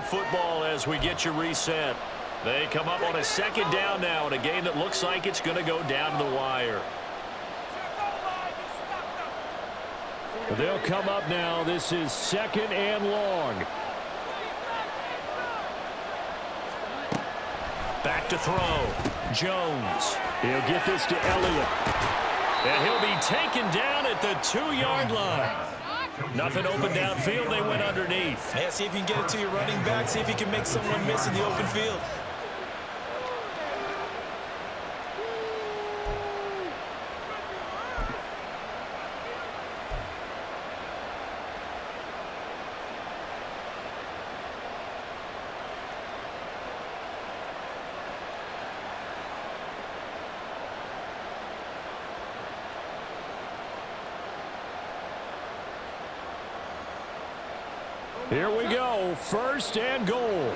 football as we get you reset. They come up on a second down now in a game that looks like it's going to go down to the wire. They'll come up now. This is 2nd and long. Back to throw. Jones. He'll get this to Elliott. And he'll be taken down at the 2-yard line. Nothing open downfield. They went underneath. Yeah, see if you can get it to your running back. See if you can make someone miss in the open field. Here we go, 1st and goal.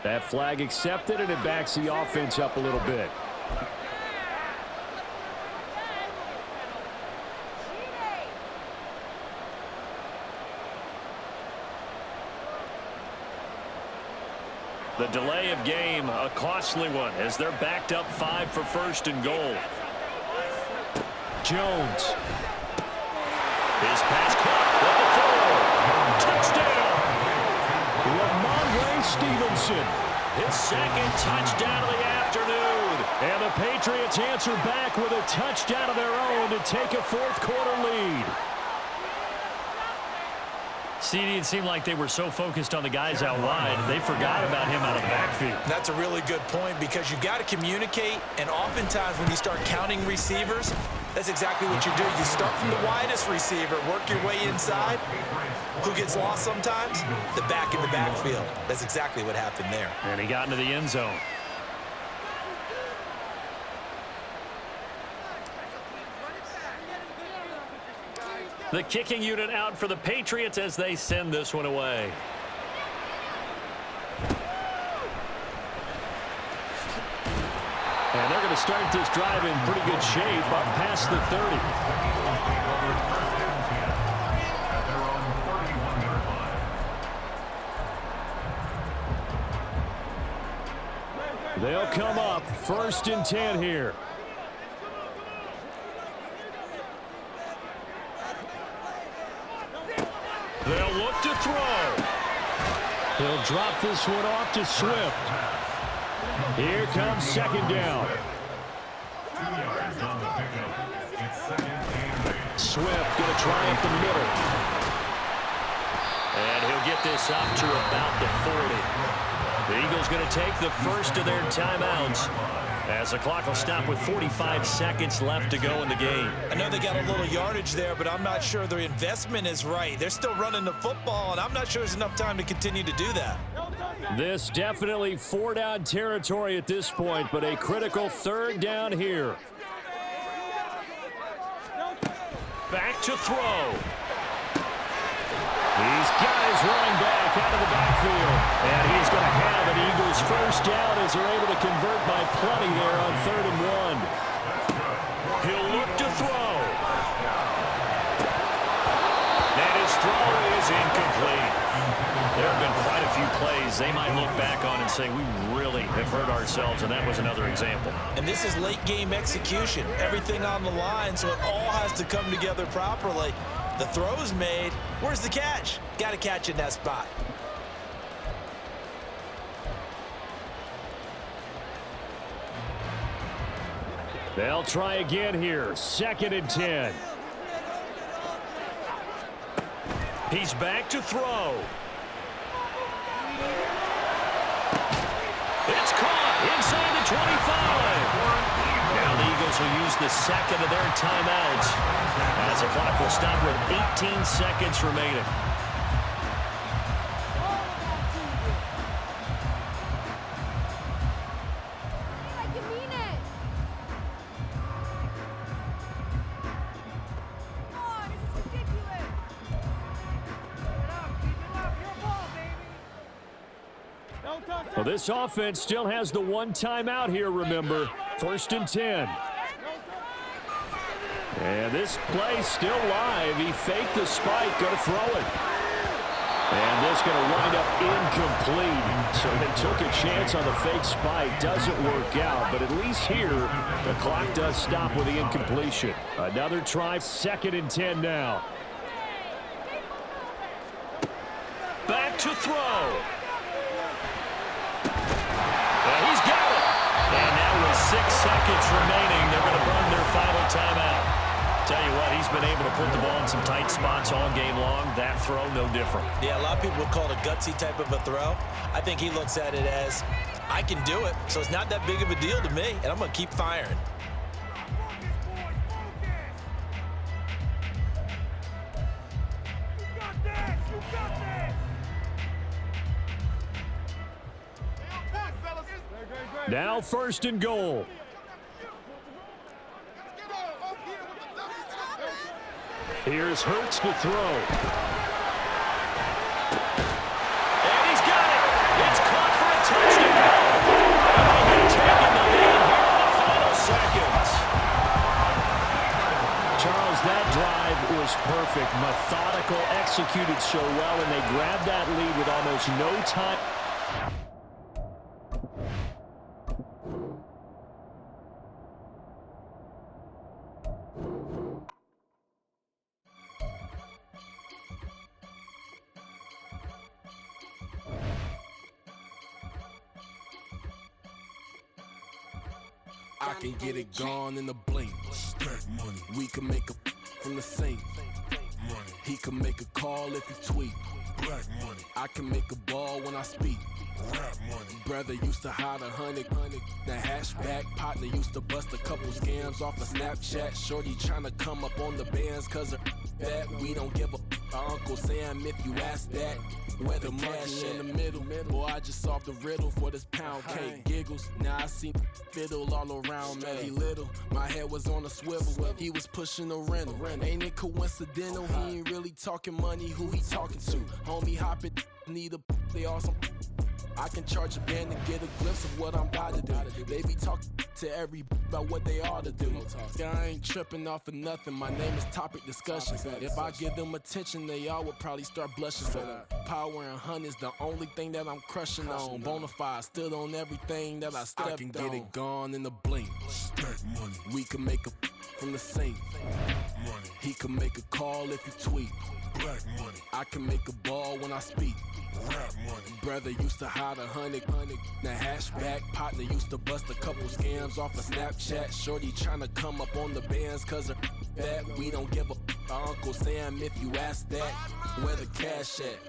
That flag accepted, and it backs the offense up a little bit. The delay of game, a costly one, as they're backed up 5 for 1st and goal. Jones. His pass caught at the 4. Touchdown! Ramondre Stevenson. His 2nd touchdown of the afternoon. And the Patriots answer back with a touchdown of their own to take a 4th quarter lead. CD, it seemed like they were so focused on the guys out wide, they forgot about him out of the backfield. That's a really good point because you've got to communicate, and oftentimes when you start counting receivers, that's exactly what you do. You start from the widest receiver, work your way inside. Who gets lost sometimes? The back in the backfield. That's exactly what happened there. And he got into the end zone. The kicking unit out for the Patriots as they send this one away. And they're going to start this drive in pretty good shape up past the 30. They'll come up 1st and 10 here. They'll look to throw. He'll drop this one off to Swift. Here comes 2nd down. Swift going to try up the middle. And he'll get this up to about the 40. The Eagles going to take the first of their timeouts as the clock will stop with 45 seconds left to go in the game. I know they got a little yardage there, but I'm not sure their investment is right. They're still running the football, and I'm not sure there's enough time to continue to do that. This definitely 4-down territory at this point, but a critical 3rd down here. Back to throw. He's got his running back out of the backfield. And he's going to have an Eagles 1st down as they're able to convert by plenty there on 3rd and 1. He'll look to throw. And his throw is incomplete. There have been quite a few plays they might look back on and say, we really have hurt ourselves, and that was another example. And this is late-game execution. Everything on the line, so it all has to come together properly. The throw's made. Where's the catch? Got to catch in that spot. They'll try again here. 2nd and 10. He's back to throw. It's caught inside the 25. Now the Eagles will use the 2nd of their timeouts as the clock will stop with 18 seconds remaining. Well, this offense still has the one timeout here, remember. 1st and 10. And this play still live. He faked the spike, going to throw it. And this going to wind up incomplete. So they took a chance on the fake spike. Doesn't work out, but at least here, the clock does stop with the incompletion. Another try, 2nd and 10 now. Back to throw. And he's got it. And now with 6 seconds remaining, they're going to burn their final timeout. Tell you what, he's been able to put the ball in some tight spots all game long. That throw, no different. Yeah, a lot of people would call it a gutsy type of a throw. I think he looks at it as, I can do it, so it's not that big of a deal to me, and I'm going to keep firing. Now 1st and goal. Here's Hurts to throw. And he's got it. It's caught for a touchdown. And they've taken the lead here in the final seconds. Charles, that drive was perfect. Methodical, executed so well, and they grabbed that lead with almost no time. I can get it gone in a blink. Stack money. We can make a from the sink. Money. He can make a call if he tweet. Black money. I can make a ball when I speak. Rap money. Brother used to hide 100. The hashback partner used to bust a couple scams off of Snapchat. Shorty tryna come up on the bands cause of that. We don't give a Uncle Sam if you ask that. Where the money in the middle. Boy, I just solved the riddle for this pound cake. Giggles, now I see fiddle all around me. He little, my head was on a swivel. He was pushing a rental. Ain't it coincidental? He ain't really talking money, who he talking to? Homie hopping, need a they awesome. I can charge a band to get a glimpse of what I'm about to do. They be talking to every about what they ought to do. I ain't tripping off of nothing. My name is Topic Discussion. If I give them attention, they all would probably start blushing. So power and hunt is the only thing that I'm crushing on. Bonafide, stood on everything that I stepped on. I can get it gone in a blink. Stack money. We can make a from the sink. Money. He can make a call if he tweet. Black money. I can make a ball when I speak. Rap money. Brother used to hide 100. The hashback partner used to bust a couple scams off of Snapchat. Shorty tryna come up on the bands cause of that. We don't give a Uncle Sam if you ask that. Where the cash at?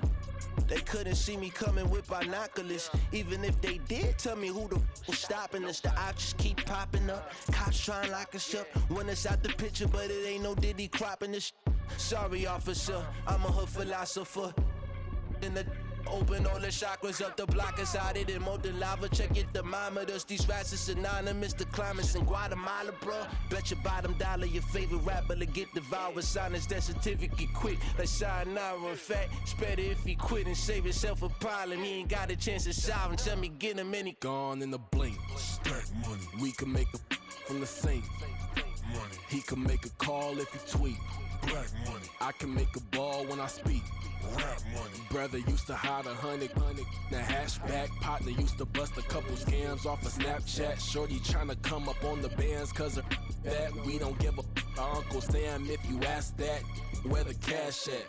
They couldn't see me coming with binoculars. Even if they did, tell me who the was stopping us. The options keep popping up. Cops trying to lock us up when it's out the picture, but it ain't no Diddy cropping this. Sorry, officer, I'm a hood philosopher. In the open all the chakras up, the block is out it and molten lava. Check your thermometers, these rats is synonymous to climates in Guatemala, bro. Bet your bottom dollar your favorite rapper to get devoured. Sign his death certificate quick, like sayonara. In fact, it's better if he quit and save himself a problem. He ain't got a chance to solve him. Tell me, get him any. Gone in a blink. Stack money. We can make a from the sink. Money. He can make a call if he tweet. Black money. I can make a ball when I speak. Rap money. Brother used to hide 100. The hashback partner used to bust a couple scams off of Snapchat. Shorty tryna come up on the bands cause of that. We don't give a Uncle Sam if you ask that. Where the cash at?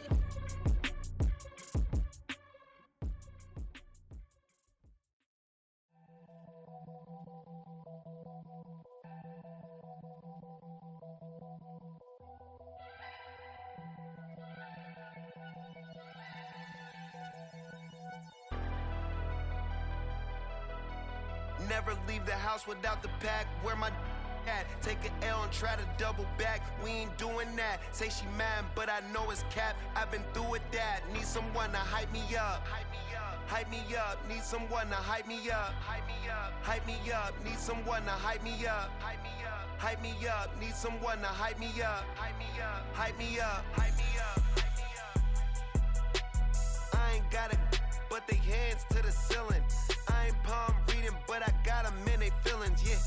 Never leave the house without the pack. Where my at? Take an L and try to double back. We ain't doing that. Say she mad, but I know it's cap. I've been through with that. Need someone to hype me up. Hype me up. Need someone to hype me up. Hype me up. Need someone to hype me up. Hype me up. Need someone to hype me up. Hype me up. I ain't got it, but they hands to the ceiling. I ain't palm reading, but I got them in they feelings, yeah.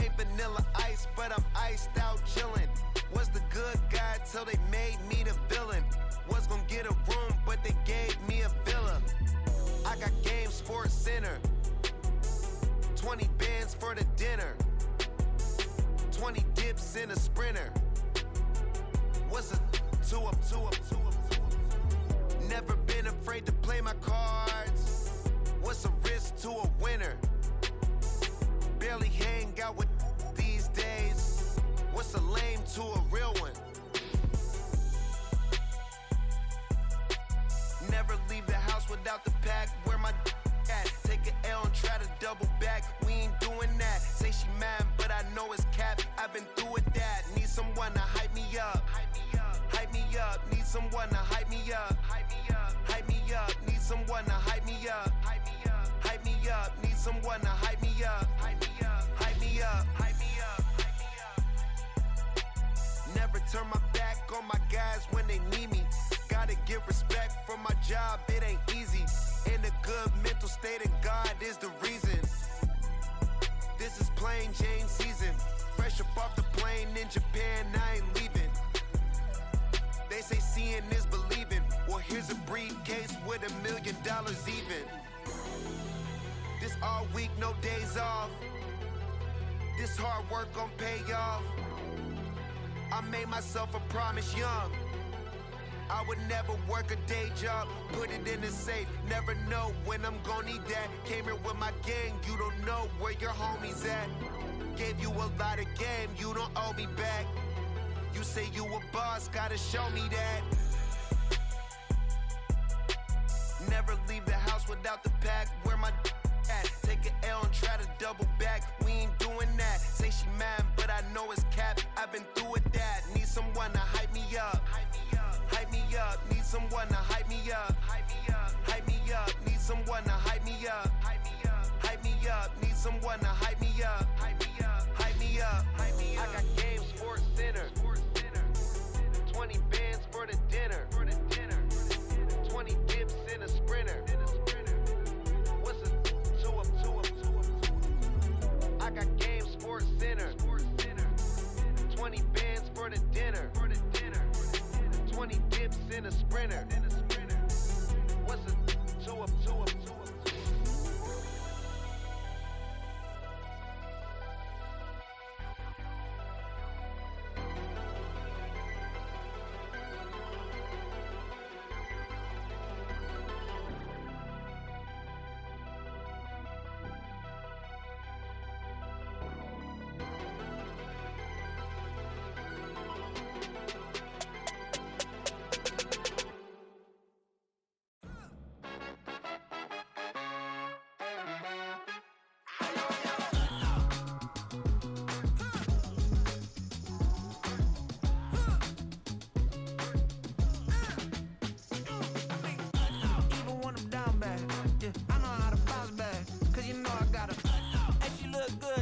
Ain't vanilla ice, but I'm iced out chillin'. Was the good guy till they made me the villain. Was gonna get a room, but they gave me a villa. I got game, Sports Center. 20 bands for the dinner. 20 dips in a sprinter. What's a two up? Never been afraid to play my cards. What's a risk to a winner? Barely hang out with these days. What's a lame to a real one? Never leave the house without the pack. Where my at? Take an L and try to double back. We ain't doing that. Say she mad, but I know it's cap. I've been through with that. Need someone to hype me up. Hype me up. Need someone to hype me up. Hype me up. Need someone to hype me up. Hype me up. Need someone to hype me up. Hype me up. Never turn my back on my guys when they need me. Gotta give respect for my job, it ain't easy. In a good mental state, and God is the reason. This is plain Jane season. Fresh up off the plane in Japan, I ain't leaving. They say seeing is believing. Well, here's a briefcase with $1 million even. This all week, no days off. This hard work gon' pay off. I made myself a promise young. I would never work a day job, put it in the safe. Never know when I'm gon' need that. Came here with my gang, you don't know where your homies at. Gave you a lot of game, you don't owe me back. You say you a boss, gotta show me that. Never leave the house without the pack. Where my at? Take an L and try to double back. We ain't doing that. Say she mad, but I know it's cap. I've been through with that. Need someone to hype me up. Hype me up. Need someone to hype me up. Hype me up. Need someone to hype me up. Hype me up. Need someone to hype me up. Hype me up. I got game, Sports Center. 20 bands for the dinner. 20 dips in a sprinter. What's a two up? I got game, Sports Center. 20 bands for the dinner. 20 dips in a sprinter. What's a two up?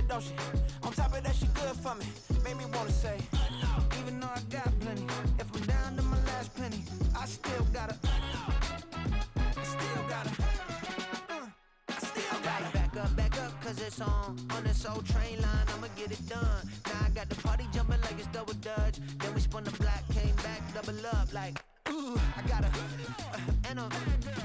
Don't she? On top of that, she good for me. Made me wanna say, even though I got plenty, if I'm down to my last penny, I still gotta. Back up, cause it's on this old train line, I'ma get it done. Now I got the party jumping like it's double dutch. Then we spun the block, came back, double up like, ooh, I got and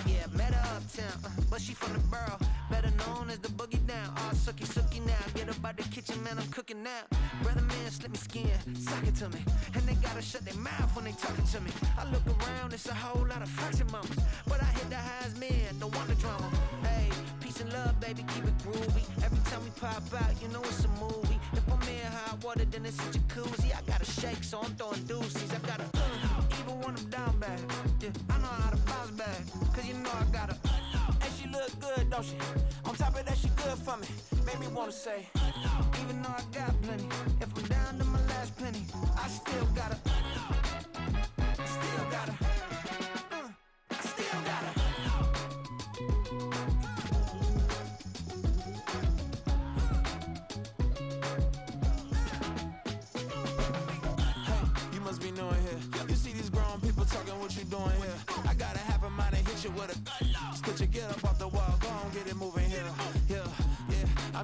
yeah, met her uptown, but she from the borough, better known as the boogie down. All sookie now, get up out the kitchen, man, I'm cooking now. Brother man, slip me skin, suck it to me, and they gotta shut their mouth when they talking to me. I look around, it's a whole lot of flexing mamas, but I hit the highs, man, don't want the drama. Hey, peace and love, baby, keep it groovy. Every time we pop out, you know it's a movie. If I'm in hot water, then it's a jacuzzi. I gotta shake, so I'm throwing deuces. I gotta even when I'm down bad. Yeah, I know how to bounce back, cause you know I gotta. And she look good, don't she? On top of that, she good for me. Made me wanna say, even though I got plenty, if I'm down to my last penny, I still gotta.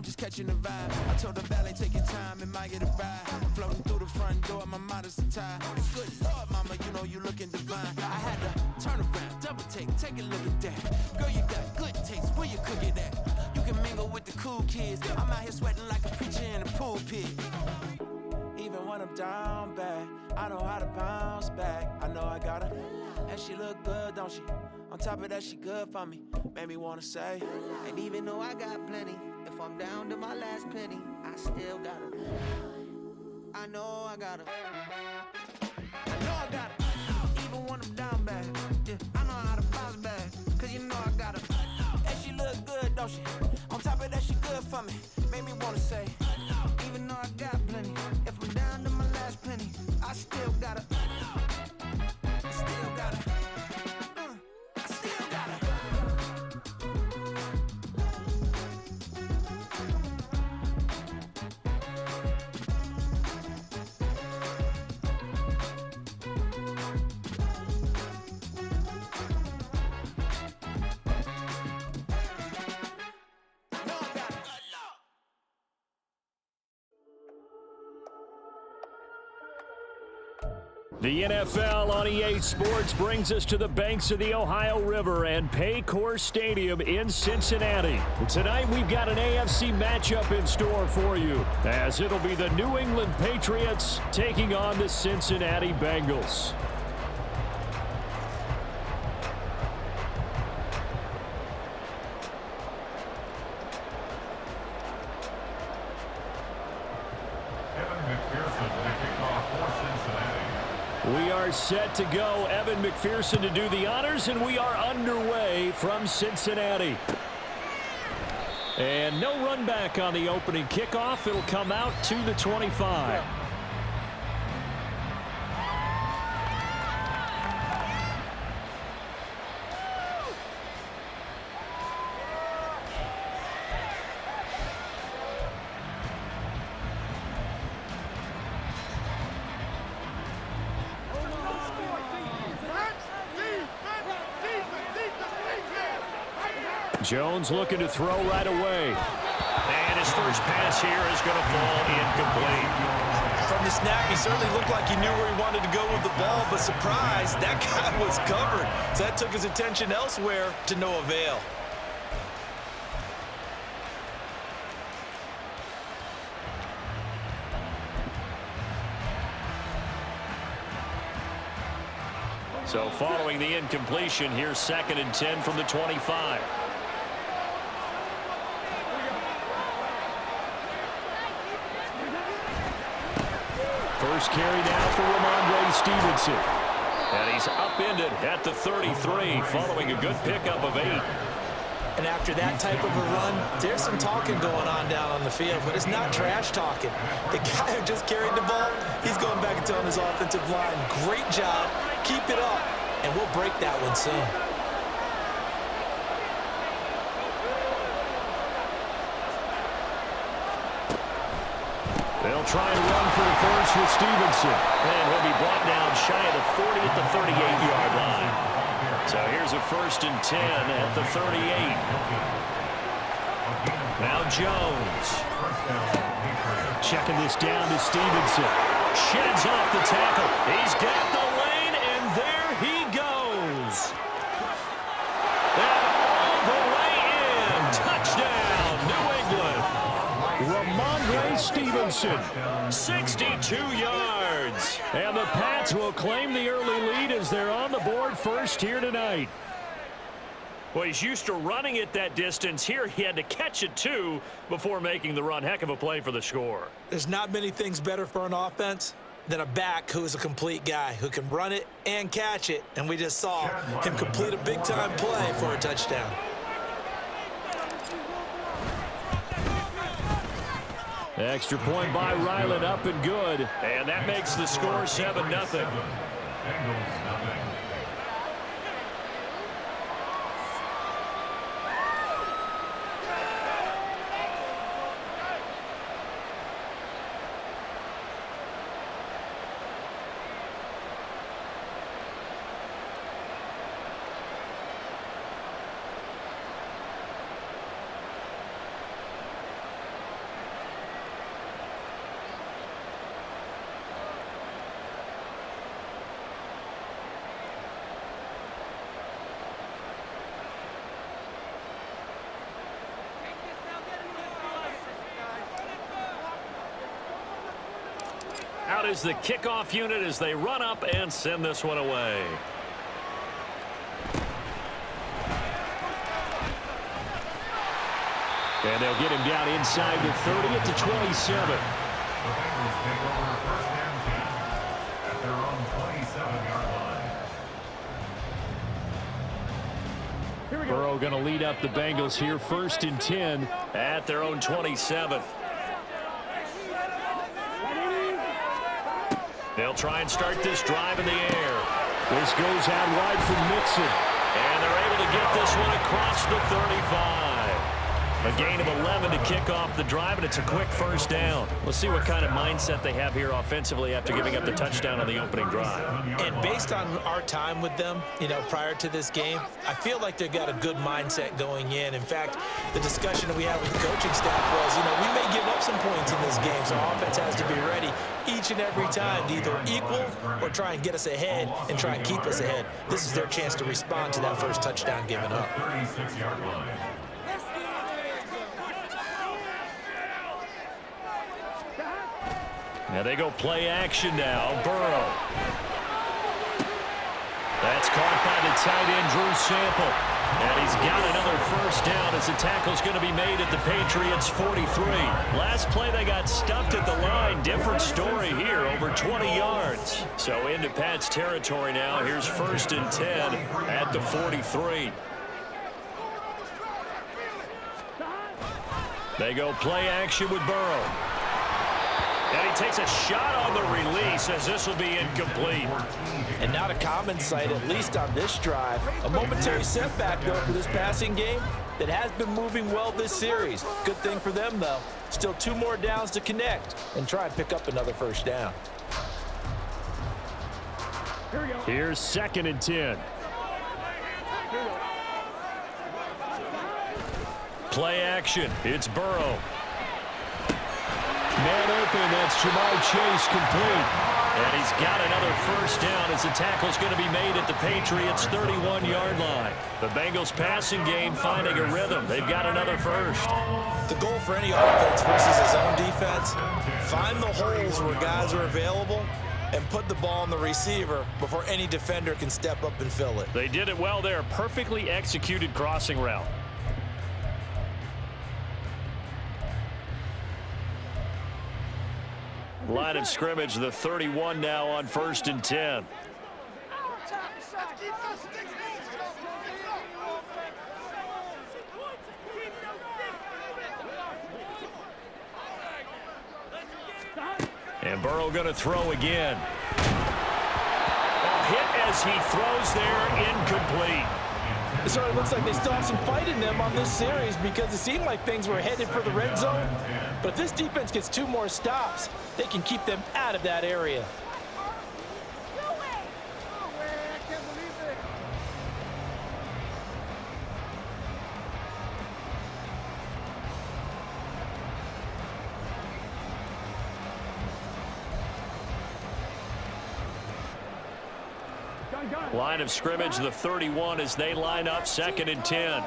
I'm just catching the vibe. I told the valet, take your time, it might get a ride. Floating through the front door, my mind is tied. Good Lord, mama, you know you looking divine. I had to turn around, double take a look at that. Girl, you got good taste, where you cook it at? You can mingle with the cool kids. I'm out here sweating like a preacher in a pulpit. Even when I'm down bad, I know how to bounce back. I know I got her, and she look good, don't she? On top of that, she good for me. Made me wanna say, And even though I got plenty, if I'm down to my last penny, I still got her. I know I got her. I know I got her. Even when I'm down bad, yeah, I know how to bounce back. Cause you know I got her. and she look good, don't she? On top of that, she good for me. Made me wanna say, Even though I got plenty, if I'm down to my last penny, I still got her. I still got her. I still got her. no, I got it. The NFL on EA Sports brings us to the banks of the Ohio River and Paycor Stadium in Cincinnati. Tonight, we've got an AFC matchup in store for you, as it'll be the New England Patriots taking on the Cincinnati Bengals. We are set to go. Evan McPherson to do the honors, and we are underway from Cincinnati. And no run back on the opening kickoff. It'll come out to the 25. Jones looking to throw right away. And his first pass here is going to fall incomplete. From the snap, he certainly looked like he knew where he wanted to go with the ball, but surprise, that guy was covered. So that took his attention elsewhere to no avail. So following the incompletion, here's 2nd and 10 from the 25. First carry now for Ramondre Stevenson. And he's upended at the 33 following a good pickup of 8. And after that type of a run, there's some talking going on down on the field, but it's not trash talking. The guy who just carried the ball, he's going back and telling his offensive line, great job, keep it up, and we'll break that one soon. They'll try and run for the first with Stevenson. And he'll be brought down shy of the 40 at the 38-yard line. So here's a 1st and 10 at the 38. Now Jones. Checking this down to Stevenson. Sheds off the tackle. He's got the lane, and there he goes. And all the way in. Touchdown, New England. Ramondre Stevenson. 62 yards. And the Pats will claim the early lead as they're on the board first here tonight. Well, he's used to running it that distance. Here he had to catch it, too, before making the run. Heck of a play for the score. There's not many things better for an offense than a back who is a complete guy who can run it and catch it. And we just saw him complete a big-time play for a touchdown. Extra point by Ryland, up and good. And that makes the score 7-0. Out is the kickoff unit as they run up and send this one away. And they'll get him down inside the 30 at the 27. Burrow going to lead up the Bengals here, 1st and 10 at their own 27. They'll try and start this drive in the air. This goes out wide for Mixon. And they're able to get this one across the 35. A gain of 11 to kick off the drive, and it's a quick first down. We'll see what kind of mindset they have here offensively after giving up the touchdown on the opening drive. And based on our time with them, prior to this game, I feel like they've got a good mindset going in. In fact, the discussion that we had with the coaching staff was, we may give up some points in this game, so our offense has to be ready each and every time to either equal or try and get us ahead and try and keep us ahead. This is their chance to respond to that first touchdown given up. Now they go play action now. Burrow. That's caught by the tight end, Drew Sample. And he's got another first down as the tackle's going to be made at the Patriots' 43. Last play they got stuffed at the line. Different story here, over 20 yards. So into Pat's territory now. Here's 1st and 10 at the 43. They go play action with Burrow. And he takes a shot on the release as this will be incomplete. And not a common sight, at least on this drive. A momentary setback, though, for this passing game that has been moving well this series. Good thing for them, though. Still 2 more downs to connect and try and pick up another first down. Here's 2nd and 10. Play action. It's Burrow. Man open, that's Jamar Chase complete. And he's got another first down as the tackle's going to be made at the Patriots' 31-yard line. The Bengals passing game finding a rhythm. They've got another first. The goal for any offense versus his own defense, find the holes where guys are available and put the ball on the receiver before any defender can step up and fill it. They did it well there. Perfectly executed crossing route. Line of scrimmage, the 31 now on 1st and 10. And Burrow going to throw again. A hit as he throws there, incomplete. It sort of looks like they still have some fight in them on this series because it seemed like things were headed for the red zone. But if this defense gets 2 more stops, they can keep them out of that area. Line of scrimmage, the 31 as they line up 2nd and 10.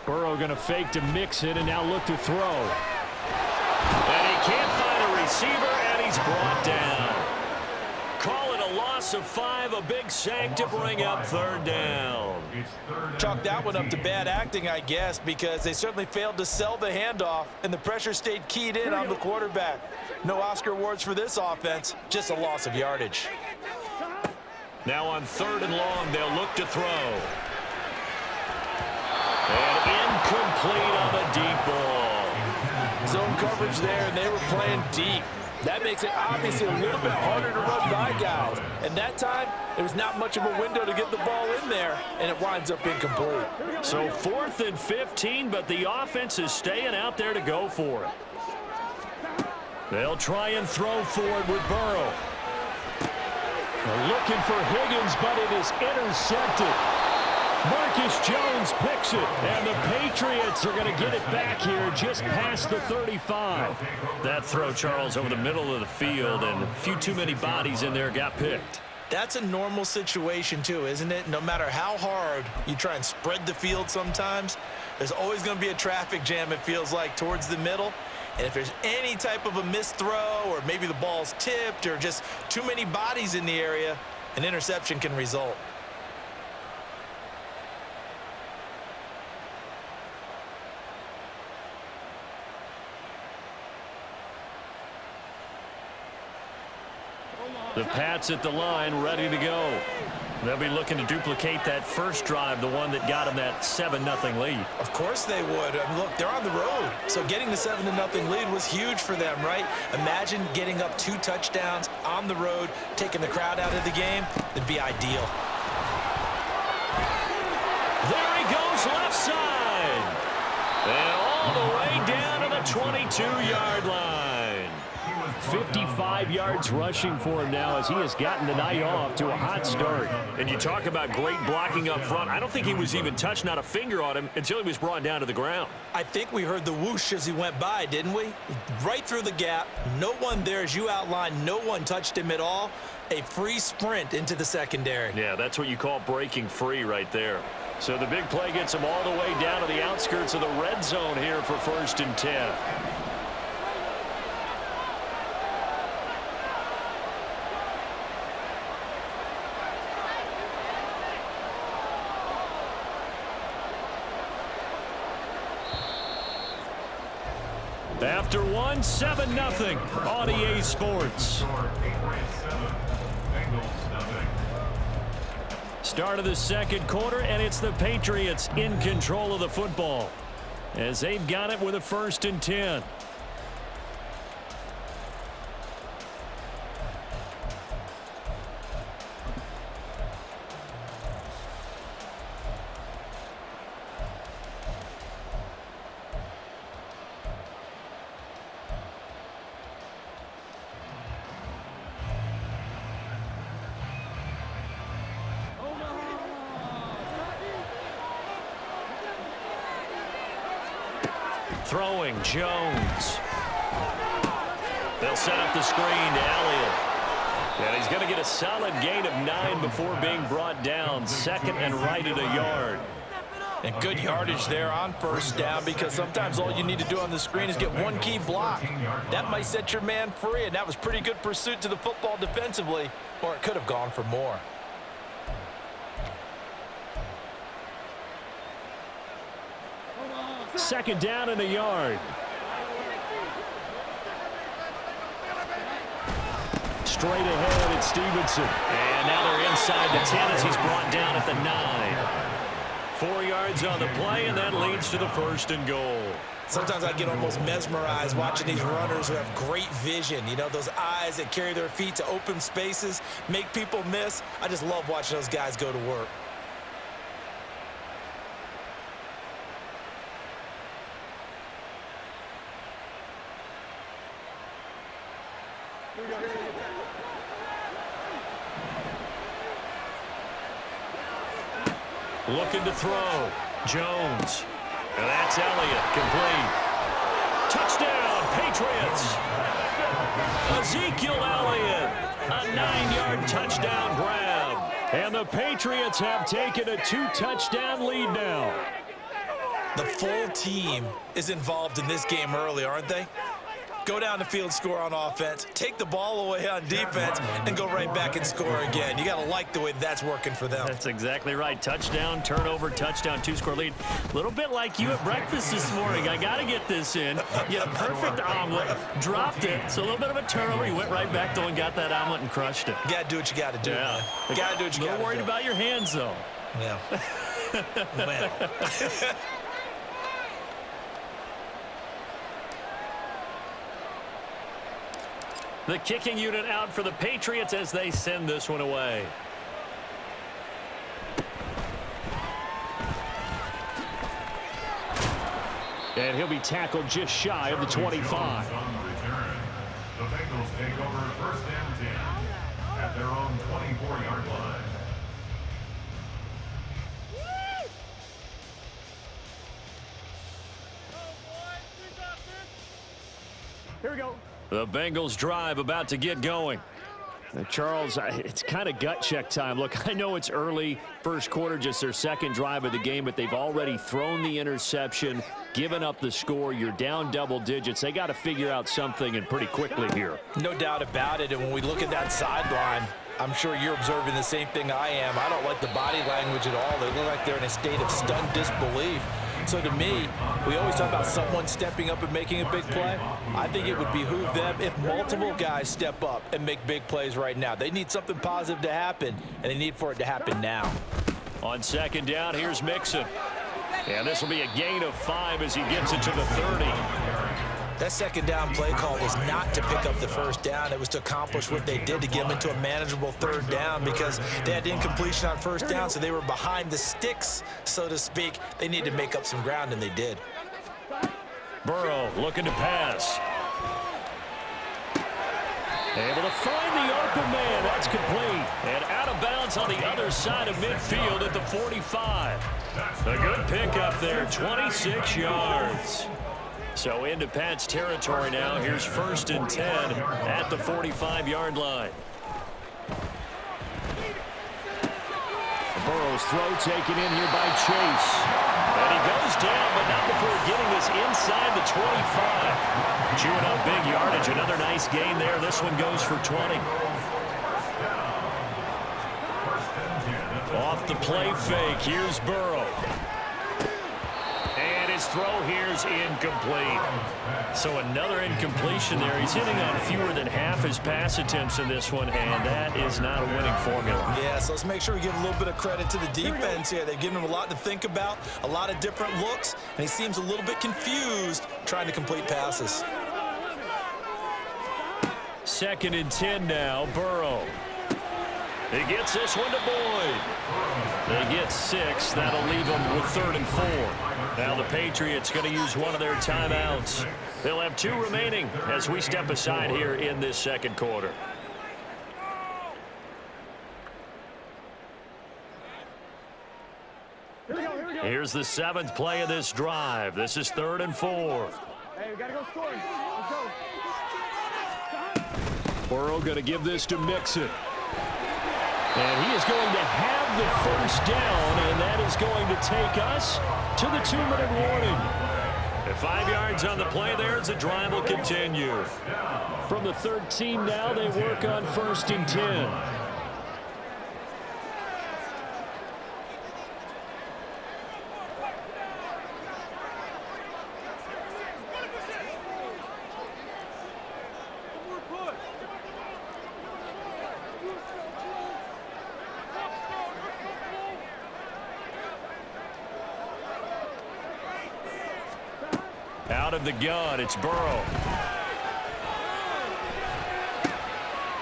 Burrow going to fake to Mixon and now look to throw. And he can't find a receiver, and he's brought down. Call it a loss of 5, a big sack to bring up 3rd down. Chalk that one up to bad acting, I guess, because they certainly failed to sell the handoff, and the pressure stayed keyed in on the quarterback. No Oscar awards for this offense, just a loss of yardage. Now on 3rd and long, they'll look to throw. And incomplete on the deep ball. Zone coverage there, and they were playing deep. That makes it obviously a little bit harder to run by guys. And that time, there was not much of a window to get the ball in there, and it winds up incomplete. So 4th and 15, but the offense is staying out there to go for it. They'll try and throw forward with Burrow. They're looking for Higgins, but it is intercepted. Marcus Jones picks it, and the Patriots are going to get it back here just past the 35. That throw, Charles, over the middle of the field, and a few too many bodies in there got picked. That's a normal situation, too, isn't it? No matter how hard you try and spread the field sometimes, There's always going to be a traffic jam, it feels like, towards the middle. And if there's any type of a missed throw or maybe the ball's tipped or just too many bodies in the area, an interception can result. The Pats at the line, ready to go. They'll be looking to duplicate that first drive, the one that got them that 7-0 lead. Of course they would. I mean, look, they're on the road. So getting the 7-0 lead was huge for them, right? Imagine getting up 2 touchdowns on the road, taking the crowd out of the game. It'd be ideal. There he goes, left side. And all the way down to the 22-yard line. 55 yards rushing for him now as he has gotten the night off to a hot start. And you talk about great blocking up front. I don't think he was even touched, not a finger on him, until he was brought down to the ground. I think we heard the whoosh as he went by, didn't we? Right through the gap. No one there, as you outlined. No one touched him at all. A free sprint into the secondary. Yeah, that's what you call breaking free right there. So the big play gets him all the way down to the outskirts of the red zone here for 1st and 10. After 7-0 on EA Sports. Start of the second quarter, and it's the Patriots in control of the football as they've got it with a 1st and 10. Throwing, Jones. They'll set up the screen to Elliott. And he's going to get a solid gain of 9 before being brought down. 2nd and right at a yard. And good yardage there on 1st down, because sometimes all you need to do on the screen is get one key block. That might set your man free, and that was pretty good pursuit to the football defensively, or it could have gone for more. Second down and a yard. Straight ahead, it's Stevenson. And now they're inside the 10 as he's brought down at the 9. 4 yards on the play, and that leads to the 1st and goal. Sometimes I get almost mesmerized watching these runners who have great vision. You know, those eyes that carry their feet to open spaces, make people miss. I just love watching those guys go to work. Looking to throw. Jones. And that's Elliott. Complete. Touchdown, Patriots. Ezekiel Elliott. A 9-yard touchdown grab. And the Patriots have taken a 2-touchdown lead now. The full team is involved in this game early, aren't they? Go down the field, score on offense, take the ball away on defense, and go right back and score again. You got to like the way that's working for them. That's exactly right. Touchdown, turnover, touchdown, 2-score lead. A little bit like you at breakfast this morning. I got to get this in. You had a perfect omelet, dropped it. So a little bit of a turnover. You went right back though and got that omelet and crushed it. You got to do what you got to do. Yeah. You got to do what you got to do. A little worried about your hands, though. Yeah. Man. The kicking unit out for the Patriots as they send this one away. And he'll be tackled just shy of the 25. The Bengals take over 1st and 10 at their own 24-yard line. Here we go. The Bengals drive about to get going. Charles, it's kind of gut check time. Look, I know it's early, first quarter, just their second drive of the game, but they've already thrown the interception, given up the score. You're down double digits. They got to figure out something, and pretty quickly here. No doubt about it, and when we look at that sideline, I'm sure you're observing the same thing I am. I don't like the body language at all. They look like they're in a state of stunned disbelief. So to me, we always talk about someone stepping up and making a big play. I think it would behoove them if multiple guys step up and make big plays right now. They need something positive to happen, and they need for it to happen now. On second down, here's Mixon. And this will be a gain of 5 as he gets it to the 30. That second down play call was not to pick up the first down. It was to accomplish what they did to get them into a manageable third down because they had incompletion on first down, so they were behind the sticks, so to speak. They needed to make up some ground, and they did. Burrow looking to pass. Able to find the open man. That's complete. And out of bounds on the other side of midfield at the 45. A good pickup there, 26 yards. So into Pat's territory now. Here's 1st and 10 at the 45-yard line. Burrow's throw taken in here by Chase. And he goes down, but not before getting this inside the 25. Chewing up big yardage. Another nice gain there. This one goes for 20. Off the play fake. Here's Burrow. His throw here's incomplete. So another incompletion there. He's hitting on fewer than half his pass attempts in this one, and that is not a winning formula. Yeah, so let's make sure we give a little bit of credit to the defense here. They've given him a lot to think about, a lot of different looks, and he seems a little bit confused trying to complete passes. 2nd and 10 now, Burrow. He gets this one to Boyd. They get 6. That'll leave them with 3rd and 4. Now the Patriots going to use one of their timeouts. They'll have 2 remaining as we step aside here in this second quarter. Here's the 7th play of this drive. This is 3rd and 4. Hey, we got to go score. Let's go. Burrow going to give this to Mixon. And he is going to have the first down, and that is going to take us to the 2-minute warning. At 5 yards on the play there, as the drive will continue. From the 13 now, they work on 1st and 10. Out of the gun, it's Burrow.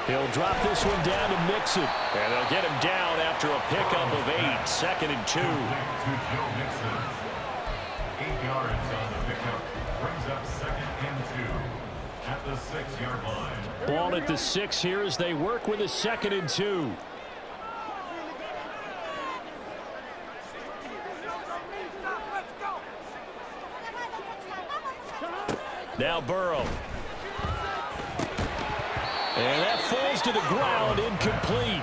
He'll drop this one down to Mixon. And they'll get him down after a pickup of 8. 2nd and 2. 8 yards on the pickup. Brings up 2nd and 2 at the 6-yard line. Ball at the 6 here as they work with a 2nd and 2. Now Burrow. And that falls to the ground, incomplete.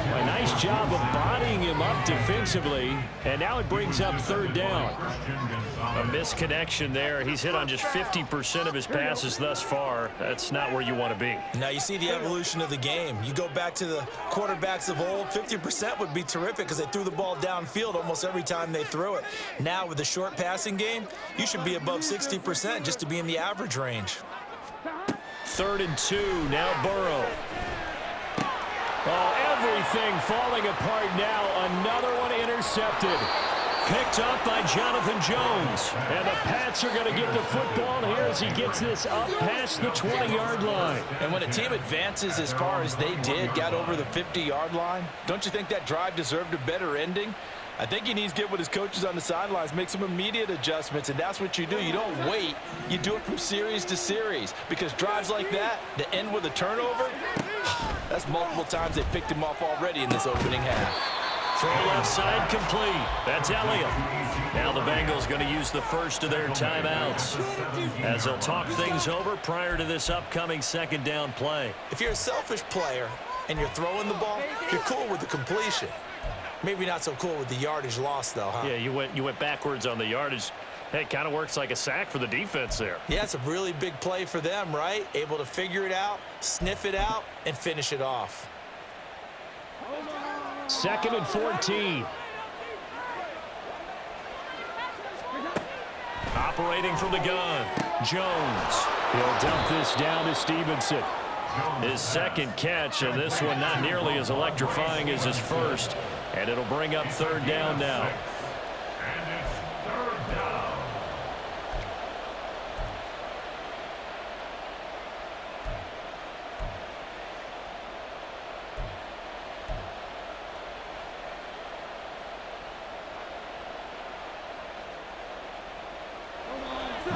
A nice job of bodying him up defensively. And now it brings up 3rd down. A misconnection there. He's hit on just 50% of his passes thus far. That's not where you want to be. Now you see the evolution of the game. You go back to the quarterbacks of old, 50% would be terrific because they threw the ball downfield almost every time they threw it. Now with the short passing game, you should be above 60% just to be in the average range. 3rd and 2, now Burrow. Oh, everything falling apart now. Another one intercepted. Picked up by Jonathan Jones. And the Pats are going to get the football here as he gets this up past the 20-yard line. And when a team advances as far as they did, got over the 50-yard line, don't you think that drive deserved a better ending? I think he needs to get with his coaches on the sidelines, make some immediate adjustments, and that's what you do. You don't wait. You do it from series to series because drives like that end with a turnover, that's multiple times they picked him off already in this opening half. Throw left side complete. That's Elliott. Now the Bengals going to use the first of their timeouts as they'll talk things over prior to this upcoming 2nd down play. If you're a selfish player and you're throwing the ball, you're cool with the completion. Maybe not so cool with the yardage loss, though, huh? Yeah, you went backwards on the yardage. Hey, it kind of works like a sack for the defense there. Yeah, it's a really big play for them, right? Able to figure it out, sniff it out, and finish it off. 2nd and 14. Operating from the gun, Jones. He'll dump this down to Stevenson. His second catch, and this one not nearly as electrifying as his first. And it'll bring up 3rd down now. And it's 3rd down.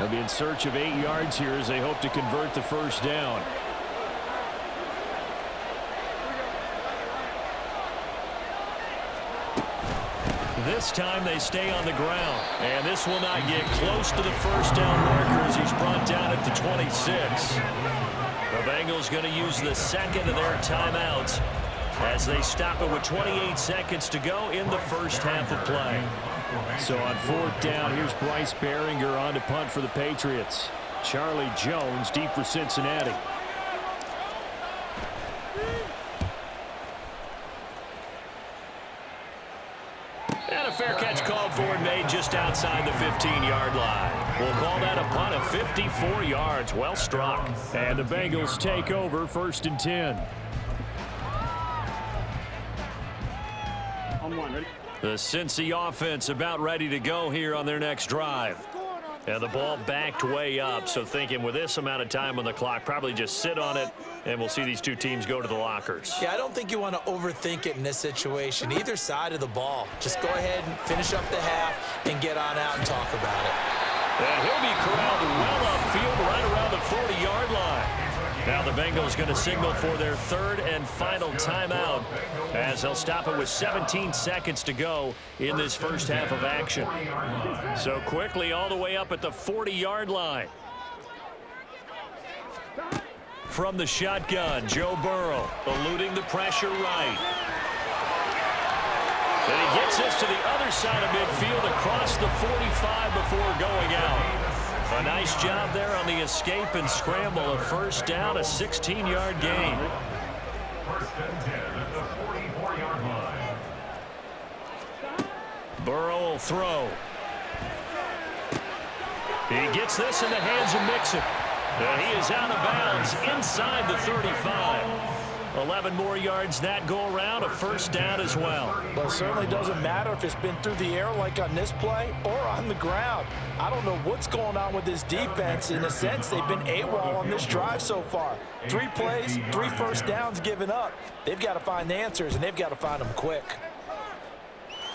They'll be in search of 8 yards here as they hope to convert the 1st down. This time they stay on the ground. And this will not get close to the 1st down marker as he's brought down at the 26. The Bengals going to use the 2nd of their timeouts as they stop it with 28 seconds to go in the 1st half of play. So on 4th down, here's Bryce Behringer on to punt for the Patriots. Charlie Jones deep for Cincinnati. And a fair catch called for and made just outside the 15-yard line. We'll call that a punt of 54 yards. Well struck. And the Bengals take over 1st and 10. On 1, ready? The Cincy offense about ready to go here on their next drive. And the ball backed way up, so thinking with this amount of time on the clock, probably just sit on it, and we'll see these two teams go to the lockers. Yeah, I don't think you want to overthink it in this situation. Either side of the ball. Just go ahead and finish up the half and get on out and talk about it. And he'll be corralled well upfield right around the 40-yard line. Now the Bengals going to signal for their 3rd and final timeout as they'll stop it with 17 seconds to go in this 1st half of action. So quickly all the way up at the 40-yard line. From the shotgun, Joe Burrow eluding the pressure right. And he gets this to the other side of midfield across the 45 before going out. A nice job there on the escape and scramble. A 1st down, a 16-yard gain. 1st and 10 at the 44-yard line. Burrow will throw. He gets this in the hands of Mixon. And he is out of bounds inside the 35. 11 more yards that go around, a 1st down as well. Well, it certainly doesn't matter if it's been through the air like on this play or on the ground. I don't know what's going on with this defense. In a sense, they've been AWOL on this drive so far. 3 plays, 3 1st downs given up. They've got to find the answers, and they've got to find them quick.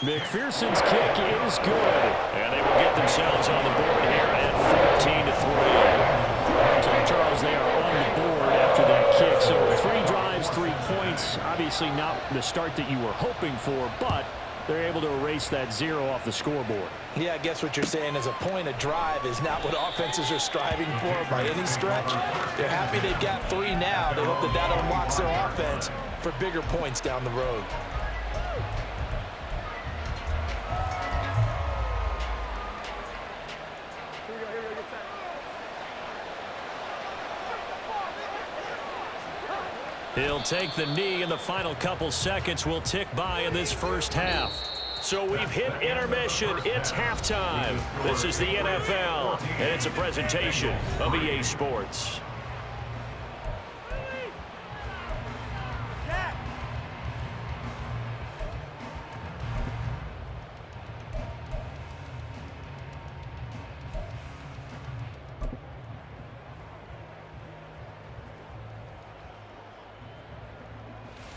McPherson's kick is good. And they will get themselves on the board here at 14-3. So, Charles, they are on the board after that kick. So 3 drives, 3 points. Obviously not the start that you were hoping for, but they're able to erase that 0 off the scoreboard. Yeah, I guess what you're saying is a point of drive is not what offenses are striving for by any stretch. They're happy they've got 3 now. They hope that that unlocks their offense for bigger points down the road. He'll take the knee, and the final couple seconds will tick by in this 1st half. So we've hit intermission. It's halftime. This is the NFL, and it's a presentation of EA Sports.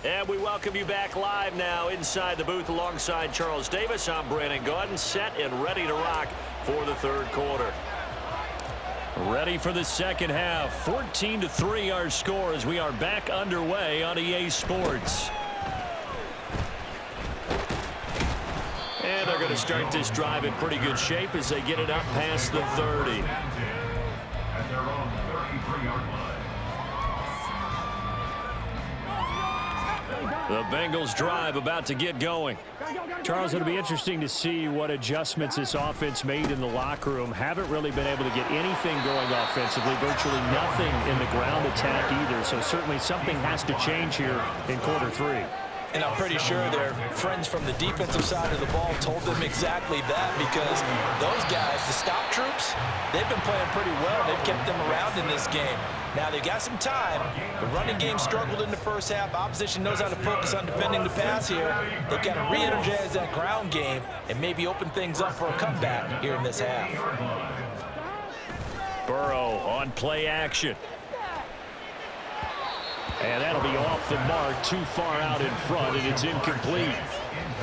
And we welcome you back live now inside the booth alongside Charles Davis. I'm Brandon Gaudin, set and ready to rock for the 3rd quarter. Ready for the 2nd half. 14-3 our score as we are back underway on EA Sports. And they're going to start this drive in pretty good shape as they get it up past the 30. At their own 33-yard line. The Bengals drive about to get going. Charles, it'll be interesting to see what adjustments this offense made in the locker room. Haven't really been able to get anything going offensively, virtually nothing in the ground attack either. So certainly something has to change here in quarter 3. And I'm pretty sure their friends from the defensive side of the ball told them exactly that, because those guys, the stop troops, they've been playing pretty well. They've kept them around in this game. Now, they got some time. The running game struggled in the first half. Opposition knows how to focus on defending the pass here. They've got to re-energize that ground game and maybe open things up for a comeback here in this half. Burrow on play action. And that'll be off the mark, too far out in front, and it's incomplete.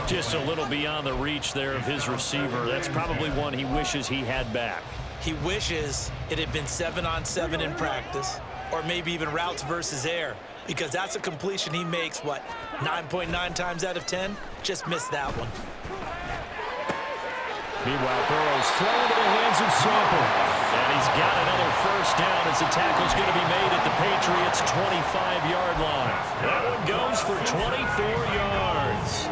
Just a little beyond the reach there of his receiver. That's probably one he wishes he had back. He wishes it had been 7-on-7 in practice, or maybe even routes versus air, because that's a completion he makes, 9.9 times out of 10? Just missed that one. Meanwhile, Burrow's thrown into the hands of Sample. And he's got another first down as the tackle's going to be made at the Patriots' 25-yard line. That one goes for 24 yards.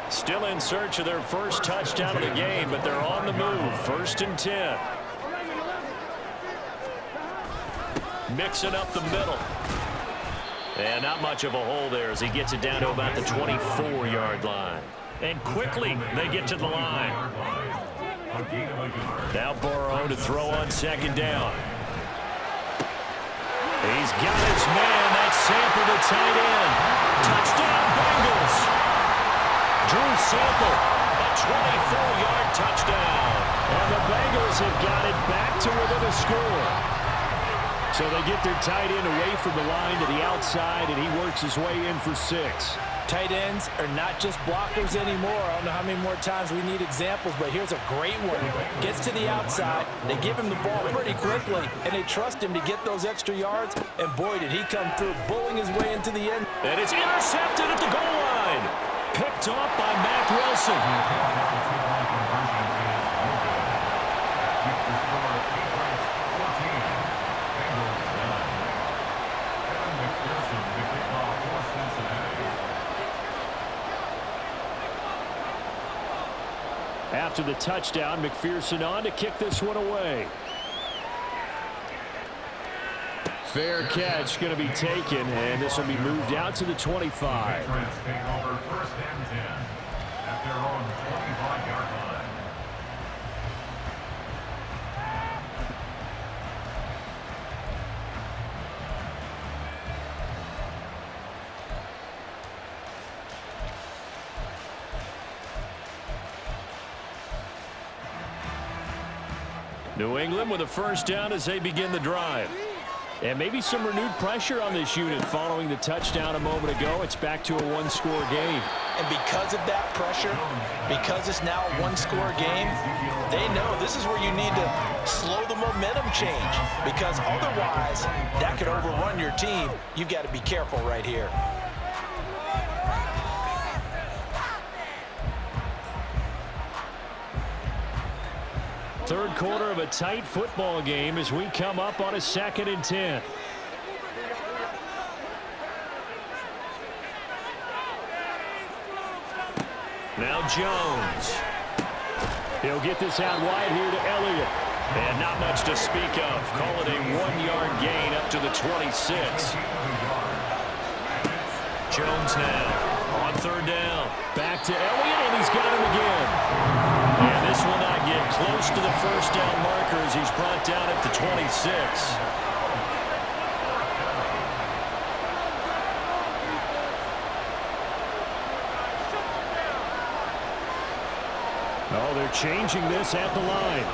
Still in search of their first touchdown of the game, but they're on the move. 1st and 10. Mixing up the middle. And not much of a hole there as he gets it down to about the 24-yard line. And quickly they get to the line. Now Burrow to throw on 2nd down. He's got his man. That's Sample to tight end. Touchdown Bengals. Drew Sample, a 24-yard touchdown. And the Bengals have got it back to within a score. So they get their tight end away from the line to the outside, and he works his way in for 6. Tight ends are not just blockers anymore. I don't know how many more times we need examples, but here's a great one. Gets to the outside, they give him the ball pretty quickly, and they trust him to get those extra yards, and boy, did he come through, bowling his way into the end. And it's intercepted at the goal line. Picked off by Mack Wilson. After the touchdown, McPherson on to kick this one away. Fair catch going to be taken, and this will be moved out to the 25. Take over 1st and 10 at their own 25-yard line. New England with a first down as they begin the drive. And maybe some renewed pressure on this unit following the touchdown a moment ago. It's back to a one-score game. And because of that pressure, because it's now a one-score game, they know this is where you need to slow the momentum change, because otherwise that could overrun your team. You've got to be careful right here. Third quarter of a tight football game as we come up on a 2nd and 10. Now Jones. He'll get this out wide here to Elliott. And not much to speak of. Call it a 1-yard gain up to the 26. Jones now on 3rd down. Back to Elliott, and he's got him again. And this will not get close to the first down marker as he's brought down at the 26. Oh, they're changing this at the line.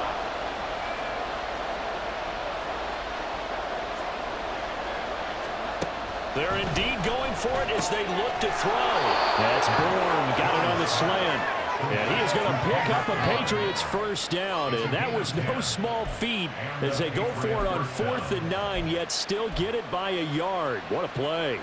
They're indeed going for it as they look to throw. That's Bourne, got it on the slant. And he is going to pick up a Patriots first down, and that was no small feat as they go for it on 4th and 9, yet still get it by a yard. What a play.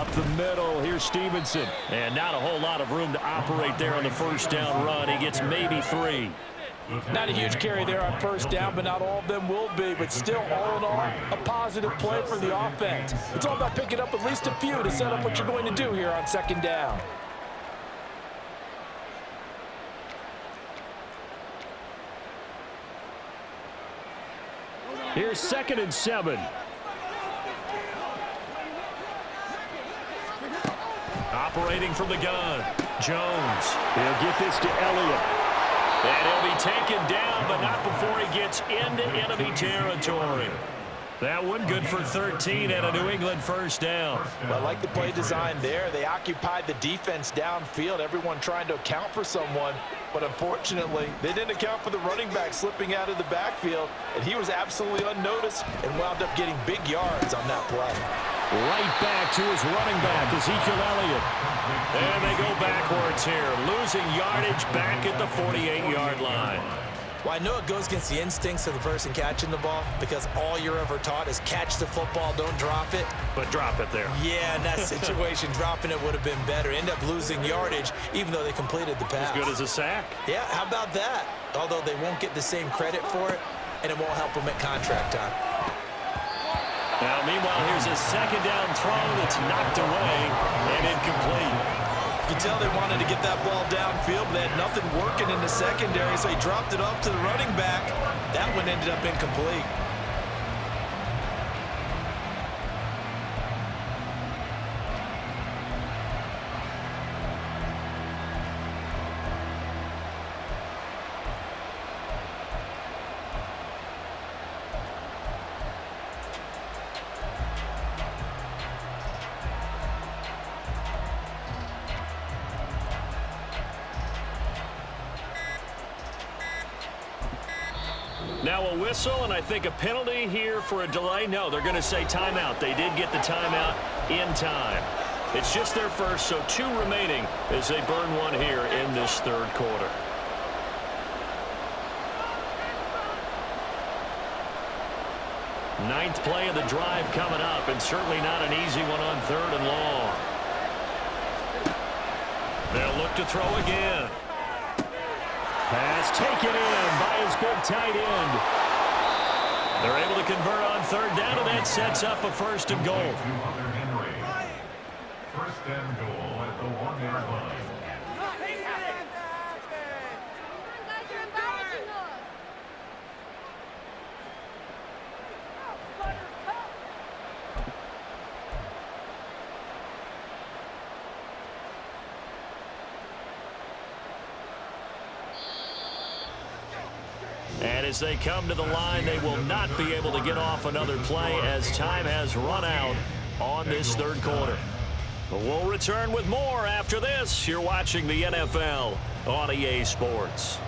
Up the middle, here's Stevenson. And not a whole lot of room to operate there on the first down run. He gets maybe 3. Not a huge carry there on first down, but not all of them will be. But still, all in all, a positive play for the offense. It's all about picking up at least a few to set up what you're going to do here on second down. Here's 2nd and 7. Operating from the gun. Jones. He'll get this to Elliott. And he'll be taken down, but not before he gets into enemy territory. That one good for 13 and a New England first down. Well, I like the play design there. They occupied the defense downfield, everyone trying to account for someone. But unfortunately, they didn't account for the running back slipping out of the backfield, and he was absolutely unnoticed and wound up getting big yards on that play. Right back to his running back, Ezekiel Elliott. And they go backwards here, losing yardage back at the 48-yard line. Well, I know it goes against the instincts of the person catching the ball because all you're ever taught is catch the football, don't drop it. But drop it there. Yeah, in that situation, dropping it would have been better. End up losing yardage, even though they completed the pass. As good as a sack. Yeah, how about that? Although they won't get the same credit for it, and it won't help them at contract time. Now, meanwhile, here's a second down throw that's knocked away and incomplete. You can tell they wanted to get that ball downfield, but they had nothing working in the secondary, so he dropped it off to the running back. That one ended up incomplete. Now a whistle, and I think a penalty here for a delay. No, they're going to say timeout. They did get the timeout in time. It's just their first, so 2 remaining as they burn one here in this third quarter. Ninth play of the drive coming up, and certainly not an easy one on 3rd and long. They'll look to throw again. Pass taken in by his big tight end. They're able to convert on 3rd down, and that sets up a 1st and goal. 1st and goal at the 1-yard line. And as they come to the line, they will not be able to get off another play as time has run out on this 3rd quarter. But we'll return with more after this. You're watching the NFL on EA Sports.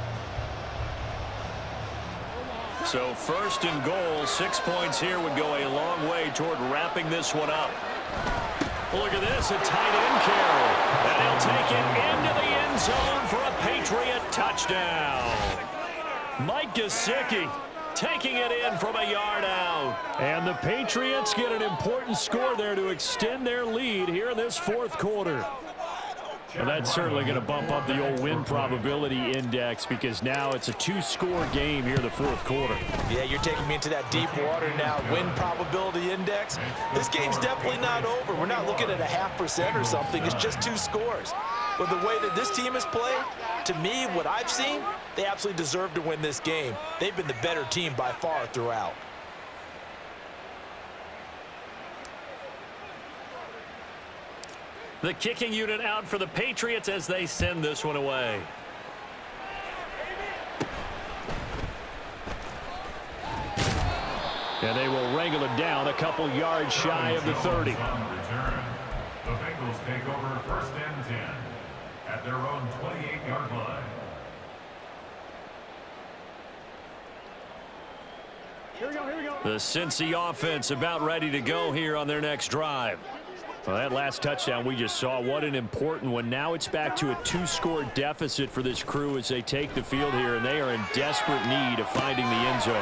So 1st and goal, 6 points here would go a long way toward wrapping this one up. Look at this, a tight end carry. And he'll take it into the end zone for a Patriot touchdown. Mike Gesicki taking it in from a yard out. And the Patriots get an important score there to extend their lead here in this 4th quarter. And that's certainly going to bump up the old win probability index because now it's a 2-score game here in the 4th quarter. Yeah, you're taking me into that deep water now. Win probability index. This game's definitely not over. We're not looking at a 0.5% or something. It's just 2 scores. But the way that this team has played, to me, what I've seen, they absolutely deserve to win this game. They've been the better team by far throughout. The kicking unit out for the Patriots as they send this one away. And they will wrangle it down a couple yards shy of the 30. The Bengals take over 1st and 10 at their own 28-yard line. Here we go, here we go. The Cincy offense about ready to go here on their next drive. Well, that last touchdown we just saw, what an important one. Now it's back to a 2-score deficit for this crew as they take the field here, and they are in desperate need of finding the end zone.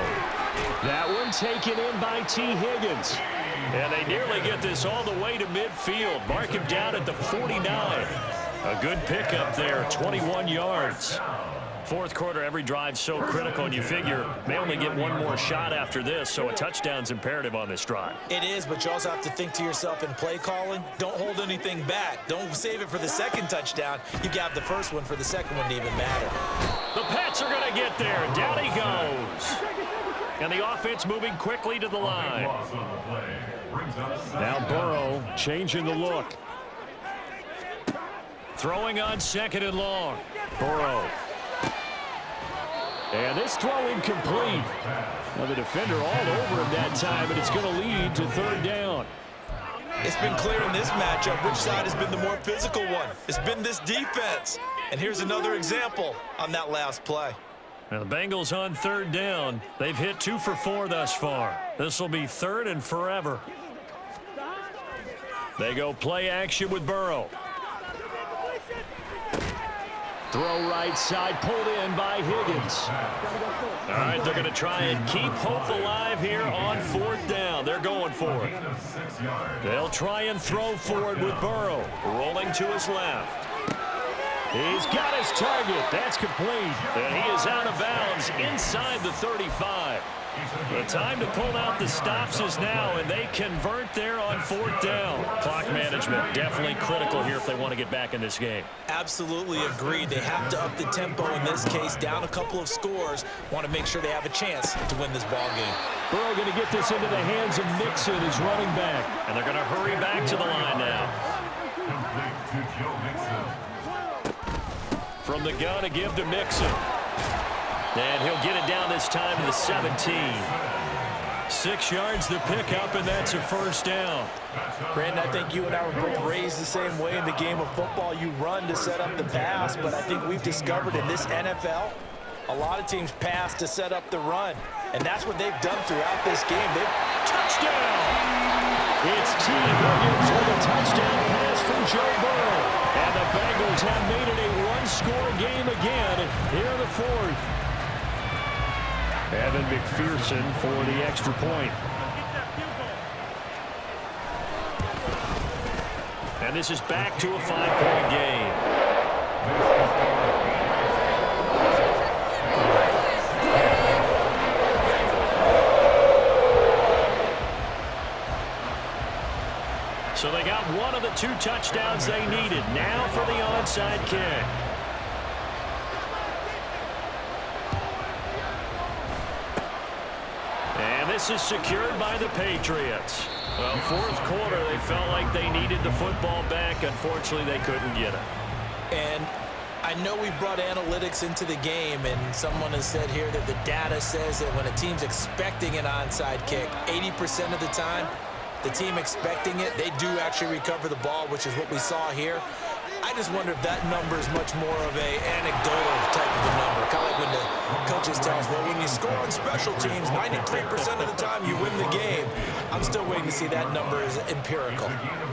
That one taken in by T. Higgins. And they nearly get this all the way to midfield. Mark him down at the 49. A good pickup there, 21 yards. Fourth quarter, every drive so critical, and you figure they only get one more shot after this, so a touchdown's imperative on this drive. It is, but you also have to think to yourself in play calling, don't hold anything back. Don't save it for the second touchdown. You got the first one for the second one to even matter. The Pats are going to get there. Down he goes. And the offense moving quickly to the line. Now Burrow changing the look. Throwing on second and long. Burrow. And this throw incomplete. Well, the defender all over him that time, and it's going to lead to third down. It's been clear in this matchup which side has been the more physical one. It's been this defense. And here's another example on that last play. And the Bengals on third down. They've hit 2 for 4 thus far. This will be third and forever. They go play action with Burrow. Throw right side, pulled in by Higgins. All right, they're going to try and keep hope alive here on fourth down. They're going for it. They'll try and throw forward with Burrow. Rolling to his left. He's got his target. That's complete. And he is out of bounds inside the 35. The time to pull out the stops is now, and they convert there on fourth down. Clock management definitely critical here if they want to get back in this game. Absolutely agreed. They have to up the tempo in this case, down a couple of scores. Want to make sure they have a chance to win this ball game. Burrow going to get this into the hands of Mixon, his running back. And they're going to hurry back to the line now. From the gun to give to Mixon. And he'll get it down this time to the 17. 6 yards the pickup, and that's a first down. Brandon, I think you and I were both raised the same way in the game of football. You run to set up the pass, but I think we've discovered in this NFL, a lot of teams pass to set up the run. And that's what they've done throughout this game. Touchdown! It's T. Higgins with a touchdown pass from Joe Burrow. And the Bengals have made it a one-score game again here in the fourth. Evan McPherson for the extra point. And this is back to a 5-point game. So they got one of the 2 touchdowns they needed. Now for the onside kick. And this is secured by the Patriots. Well, fourth quarter, they felt like they needed the football back. Unfortunately, they couldn't get it. And I know we brought analytics into the game, and someone has said here that the data says that when a team's expecting an onside kick, 80% of the time, the team expecting it, they do actually recover the ball, which is what we saw here. I just wonder if that number is much more of a anecdotal type of a number. Kind of like when the coaches tell us, well, when you score on special teams, 93% of the time you win the game. I'm still waiting to see that number is empirical.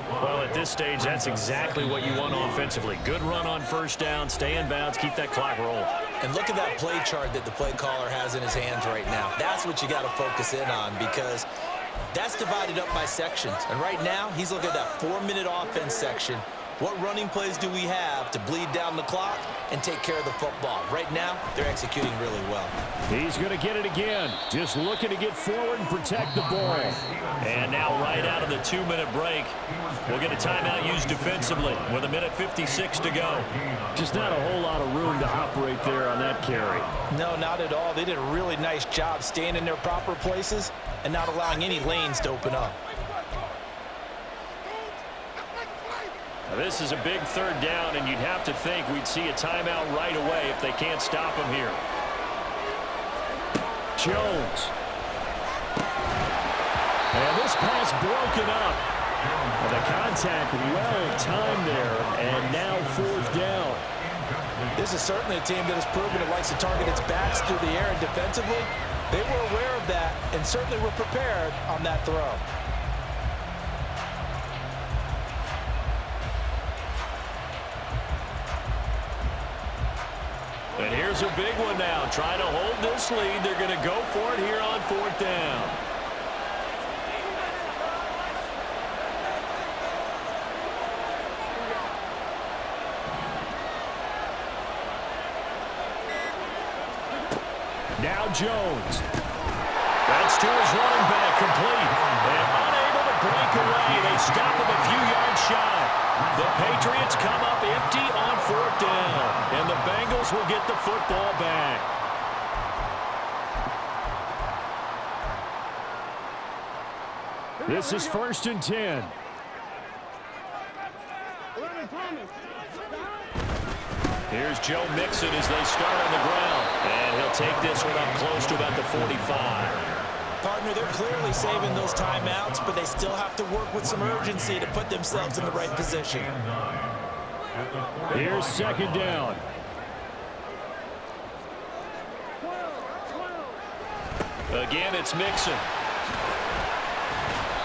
Well, at this stage, that's exactly what you want offensively. Good run on first down, stay in bounds, keep that clock rolling. And look at that play chart that the play caller has in his hands right now. That's what you got to focus in on, because that's divided up by sections. And right now, he's looking at that 4-minute offense section. What running plays do we have to bleed down the clock and take care of the football? Right now, they're executing really well. He's going to get it again. Just looking to get forward and protect the ball. And now right out of the 2-minute break, we'll get a timeout used defensively with 1:56 to go. Just not a whole lot of room to operate there on that carry. No, not at all. They did a really nice job staying in their proper places and not allowing any lanes to open up. Now, this is a big third down, and you'd have to think we'd see a timeout right away if they can't stop him here. Jones. And this pass broken up. And the contact well timed there, and now fourth down. This is certainly a team that has proven it likes to target its backs through the air, and defensively, they were aware of that and certainly were prepared on that throw. And here's a big one now. Trying to hold this lead. They're going to go for it here on 4th down. Now Jones. That's to his running back, complete. And unable to break away. They stop him a few yards shy. The Patriots come up empty on 4th down. And the Bengals will get the football back. This is 1st and 10. Here's Joe Mixon as they start on the ground. And he'll take this one up close to about the 45. Partner, they're clearly saving those timeouts, but they still have to work with some urgency to put themselves in the right position. Here's 2nd down. Again, it's Mixon.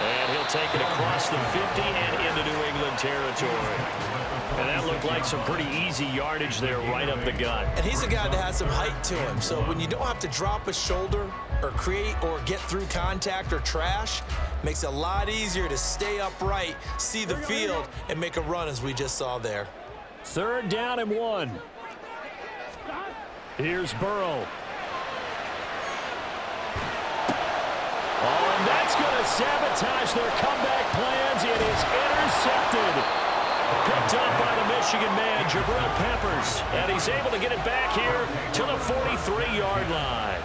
And he'll take it across the 50 and into New England territory. And that looked like some pretty easy yardage there right up the gut. And he's a guy that has some height to him, so when you don't have to drop a shoulder or create or get through contact or trash, makes it a lot easier to stay upright, see the field, and make a run as we just saw there. 3rd down and 1. Here's Burrow. Oh, and that's going to sabotage their comeback plans. It is intercepted. Picked up by the Michigan man, Jabril Peppers. And he's able to get it back here to the 43-yard line.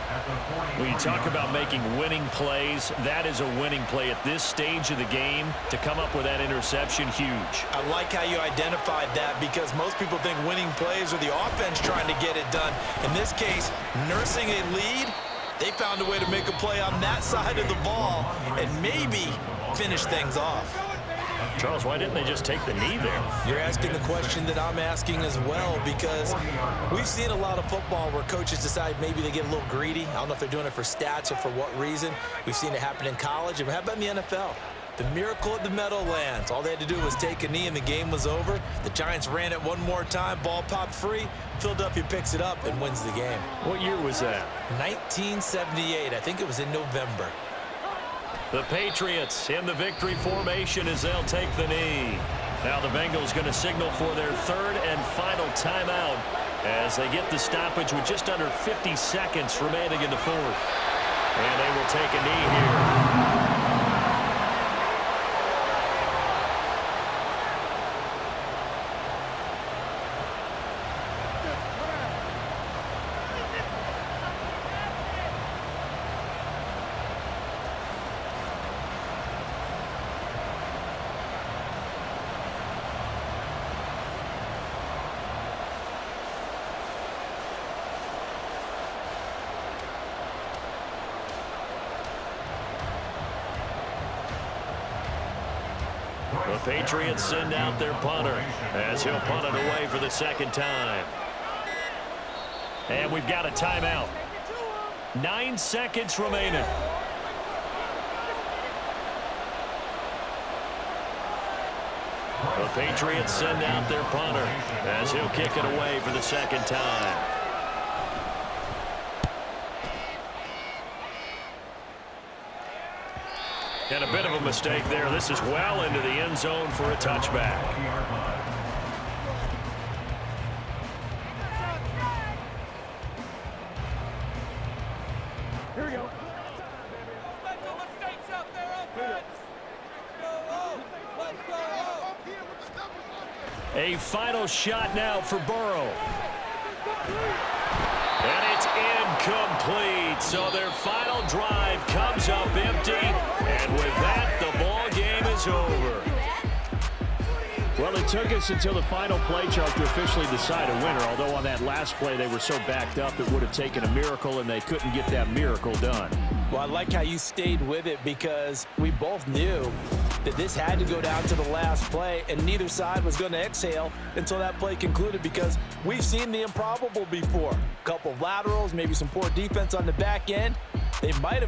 When you talk about making winning plays, that is a winning play at this stage of the game. To come up with that interception, huge. I like how you identified that because most people think winning plays are the offense trying to get it done. In this case, nursing a lead, they found a way to make a play on that side of the ball and maybe finish things off. Charles, why didn't they just take the knee there? You're asking the question that I'm asking as well because we've seen a lot of football where coaches decide maybe they get a little greedy. I don't know if they're doing it for stats or for what reason. We've seen it happen in college. And how about in the NFL? The miracle at the Meadowlands. All they had to do was take a knee and the game was over. The Giants ran it one more time. Ball popped free. Philadelphia picks it up and wins the game. What year was that? 1978. I think it was in November. The Patriots in the victory formation as they'll take the knee. Now the Bengals going to signal for their 3rd and final timeout as they get the stoppage with just under 50 seconds remaining in the 4th. And they will take a knee here. The Patriots send out their punter as he'll punt it away for the 2nd time. And we've got a timeout. 9 seconds remaining. The Patriots send out their punter as he'll kick it away for the 2nd time. And a bit of a mistake there. This is well into the end zone for a touchback. Here we go. A final shot now for Burrow. And it's incomplete. So their final drive comes up empty. And with that, the ball game is over. Well, it took us until the final play, Charles, to officially decide a winner. Although on that last play they were so backed up, it would have taken a miracle, and they couldn't get that miracle done. Well, I like how you stayed with it because we both knew that this had to go down to the last play, and neither side was going to exhale until that play concluded because we've seen the improbable before. A couple of laterals, maybe some poor defense on the back end. They might have